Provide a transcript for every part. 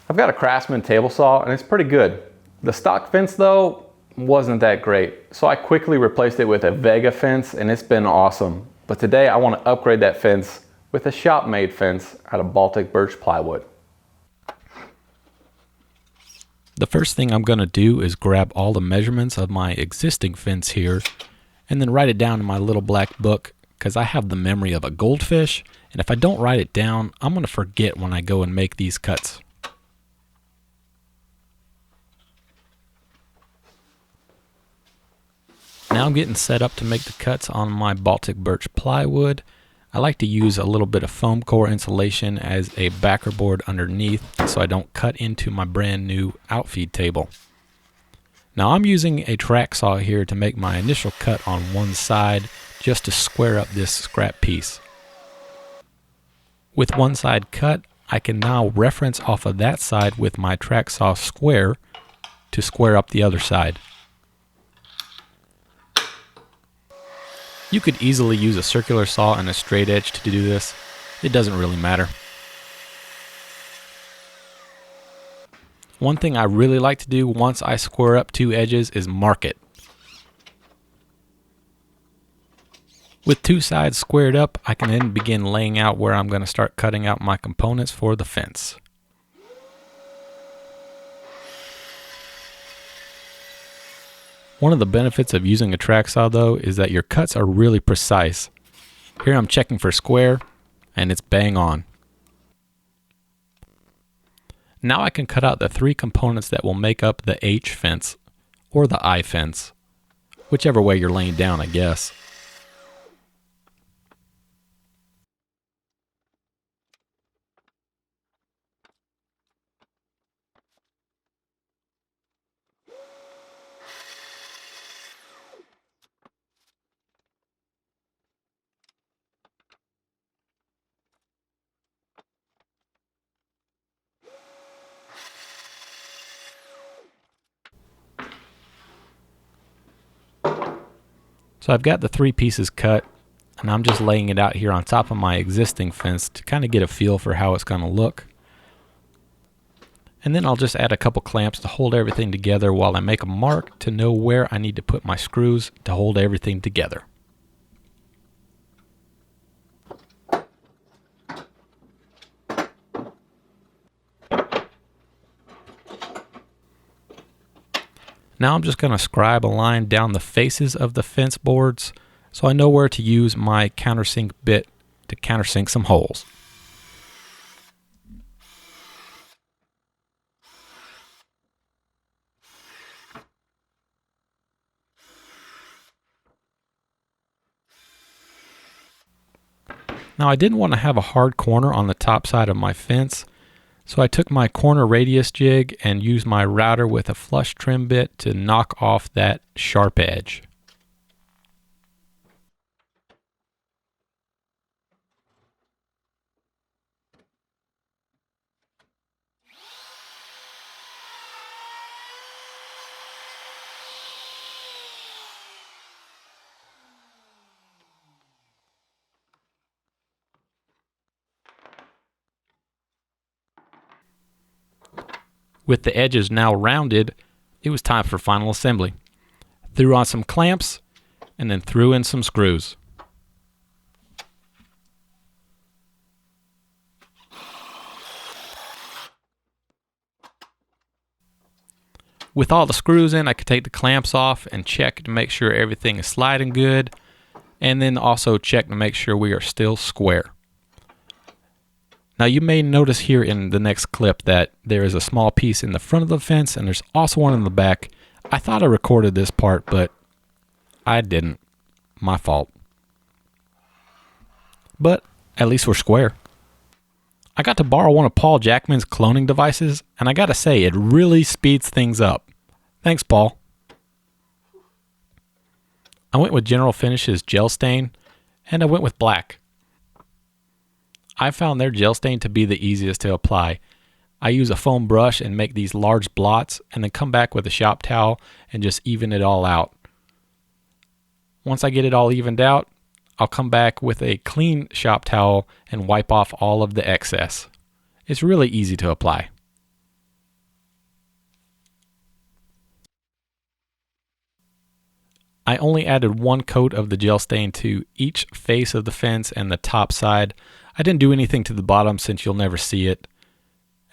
I've got a Craftsman table saw and it's pretty good. The stock fence though wasn't that great, so I quickly replaced it with a Vega fence and it's been awesome. But today I want to upgrade that fence with a shop-made fence out of Baltic birch plywood. The first thing I'm going to do is grab all the measurements of my existing fence here and then write it down in my little black book, because I have the memory of a goldfish, and if I don't write it down, I'm going to forget when I go and make these cuts. Now I'm getting set up to make the cuts on my Baltic birch plywood. I like to use a little bit of foam core insulation as a backer board underneath so I don't cut into my brand new outfeed table. Now I'm using a track saw here to make my initial cut on one side just to square up this scrap piece. With one side cut, I can now reference off of that side with my track saw square to square up the other side. You could easily use a circular saw and a straight edge to do this. It doesn't really matter. One thing I really like to do once I square up two edges is mark it. With two sides squared up, I can then begin laying out where I'm going to start cutting out my components for the fence. One of the benefits of using a track saw though is that your cuts are really precise. Here I'm checking for square and it's bang on. Now I can cut out the three components that will make up the H fence or the I fence, whichever way you're laying down, I guess. So I've got the three pieces cut, and I'm just laying it out here on top of my existing fence to kind of get a feel for how it's going to look. And then I'll just add a couple clamps to hold everything together while I make a mark to know where I need to put my screws to hold everything together. Now I'm just going to scribe a line down the faces of the fence boards so I know where to use my countersink bit to countersink some holes. Now I didn't want to have a hard corner on the top side of my fence, so I took my corner radius jig and used my router with a flush trim bit to knock off that sharp edge. With the edges now rounded, it was time for final assembly. Threw on some clamps and then threw in some screws. With all the screws in, I could take the clamps off and check to make sure everything is sliding good, and then also check to make sure we are still square. Now you may notice here in the next clip that there is a small piece in the front of the fence and there's also one in the back. I thought I recorded this part, but I didn't. My fault. But at least we're square. I got to borrow one of Paul Jackman's cloning devices, and I gotta say, it really speeds things up. Thanks, Paul. I went with General Finishes gel stain, and I went with black. I found their gel stain to be the easiest to apply. I use a foam brush and make these large blots and then come back with a shop towel and just even it all out. Once I get it all evened out, I'll come back with a clean shop towel and wipe off all of the excess. It's really easy to apply. I only added 1 coat of the gel stain to each face of the fence and the top side. I didn't do anything to the bottom since you'll never see it.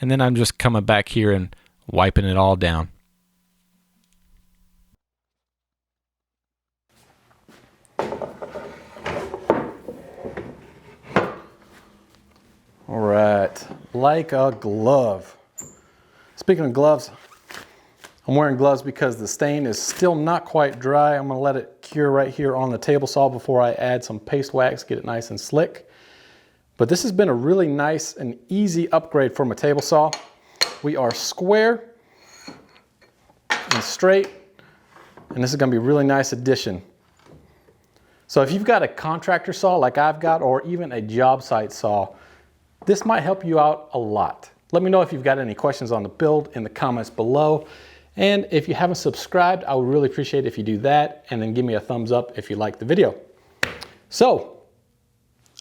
And then I'm just coming back here and wiping it all down. All right, like a glove. Speaking of gloves, I'm wearing gloves because the stain is still not quite dry. I'm gonna let it cure right here on the table saw before I add some paste wax, get it nice and slick. But this has been a really nice and easy upgrade for my table saw. We are square and straight, and this is gonna be a really nice addition. So if you've got a contractor saw like I've got, or even a job site saw, this might help you out a lot. Let me know if you've got any questions on the build in the comments below. And if you haven't subscribed, I would really appreciate it if you do that, and then give me a thumbs up if you like the video. So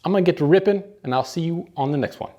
I'm gonna get to ripping, and I'll see you on the next one.